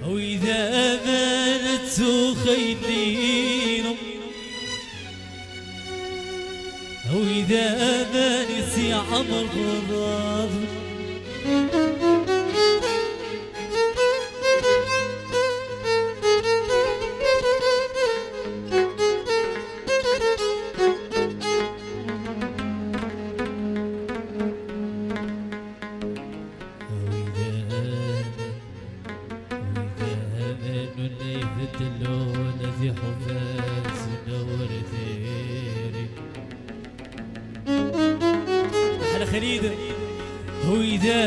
وإذا بانت خيلين وإذا بانت يا عمر غضاض خليده وإذا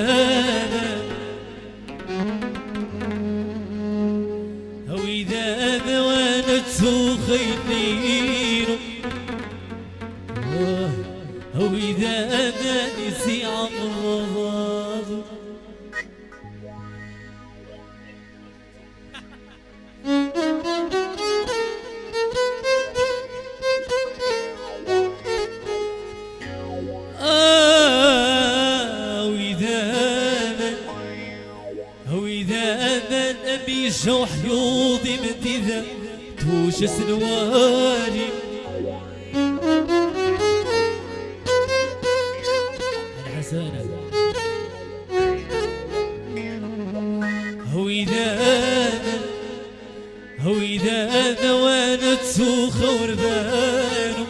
بوانت خيلين وإذا بانسي عمر بيشوح يوضي من دذا توش سنواري الحسنة هو إذا ذوانت سوخ وربانو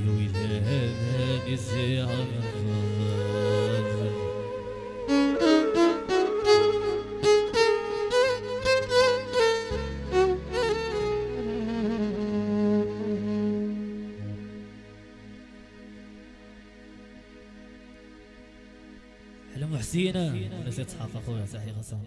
هو إذا نزع حلم حسينة ونسيت صحاف أخويا صحيح غصان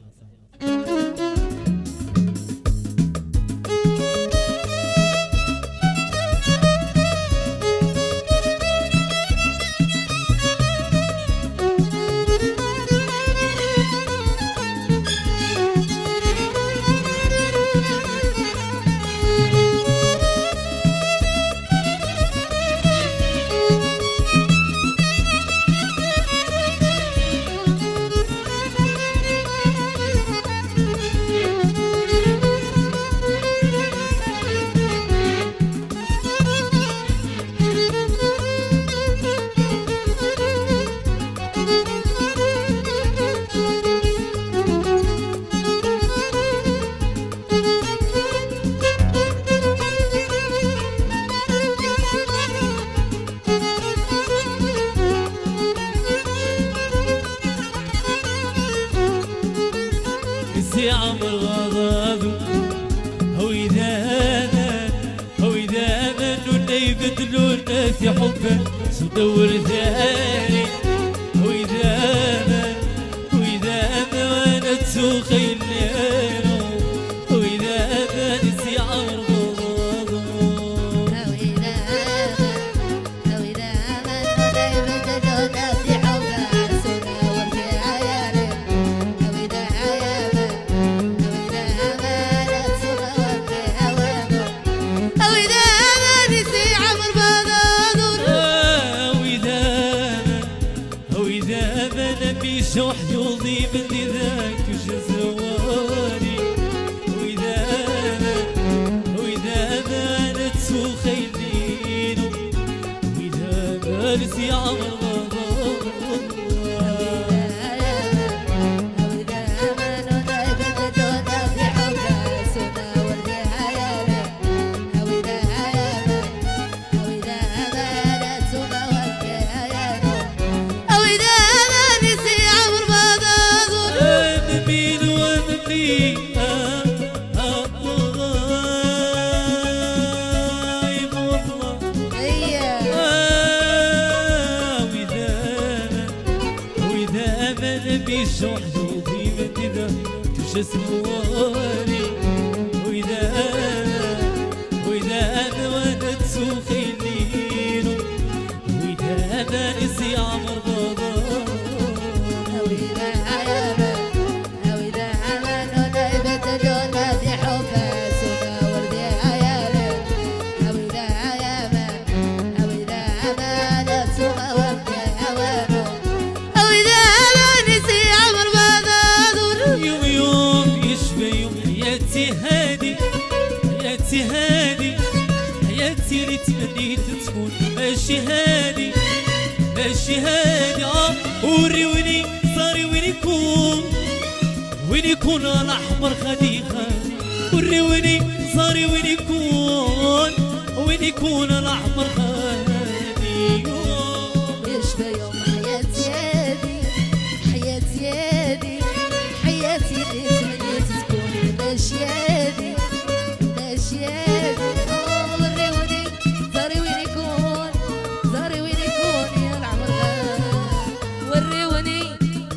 عمر غضب هو إذا منو اللي يبدلونا في حبه صدور ثاني هو إذا وانت خيلين هو إذا بانسي عمر غضب هو إذا منو اللي يبدلونا في حبه صدور ثاني هو إذا بيشوح يوضي من ذاك الجزواري وإذا بانت خيلين وإذا بانت يا عمر وحدي من إذا تجسم واري وإذا أنا وانا تسوخي لينو وإذا أنا نسي عمر بابا وإذا أنا نايبة دونا في حبها سودا وردي عيالي وإذا أنا تسوخ وردي عوانو وإذا أنا نسي عمر بابا يوم يوم يشفى يوم حياتي هادي حياتي اللي تمنيت تكون ماشي هادي وريوني صاري وين يكون الأحمر خدي وريوني صاري وين يكون الأحمر خدي يشفى يوم حياتي اللي تمنيت تكون ماشي هادي وريوني زاري وين يكون يا العمر وريوني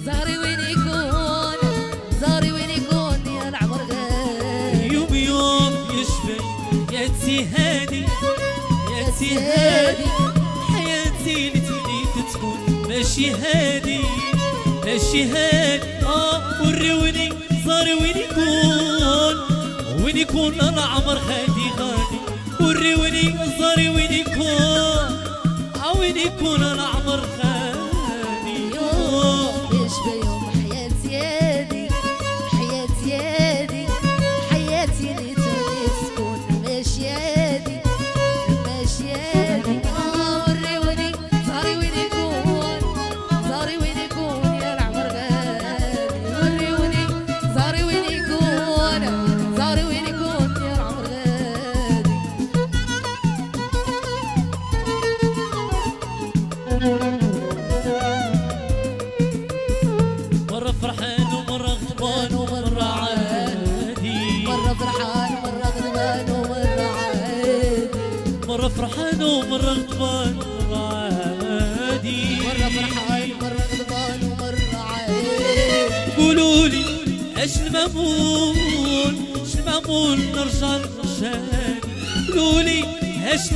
زاري وين يكون يا العمر يوم يشفى حياتي هادي حياتي اللي تمنيت تكون ماشي هادي وريوني صاري وين يكون العمر خادي وريوني صاري وين يكون العمر خادي يشفى يوم حياتي اللي تمنيت تكون ماشي هادي وريوني صاري وين يكون يا العمر غالي وريوني صاري وين يكون يا العمر غالي مرة فرحان ومرة غضبان ومرة عادي مرة فرحان ومرة غضبان ومرة عادي مرة فرحان ومرة غضبان ومرة عادي مرة فرحان ومرة غضبان ومرة عادي قولولي اش المامون نرجع للرجال قولولي اش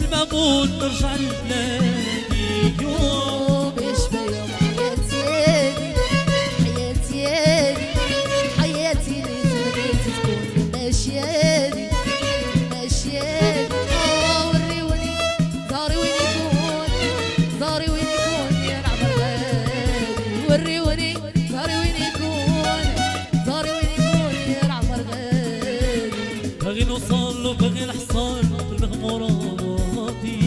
المامون نرجع لبلادي يوم يشفى يوم حياتي اللي تمنيت تكون ماشي هادي وريوني زاري وين يكون يا العمر غالي وريوني زاري وين يكون يا العمر غالي باغي نوصل وباغي نحصل بالمغموراتي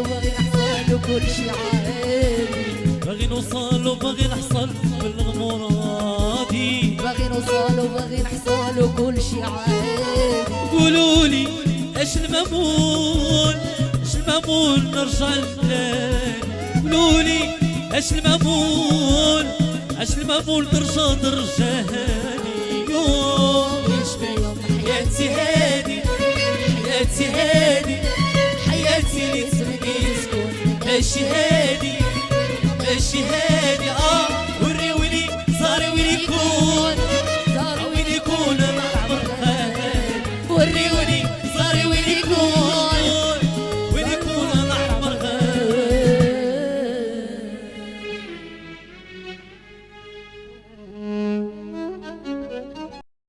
باغي نحصل وكل شي عادي باغي نوصل وباغي نحصل بالمغموراتي باغي نوصل وباغي نحصل وكل شي عادي قولولي اش المامون نرجع لبلادي قولولي اش المامون نرجع درجاني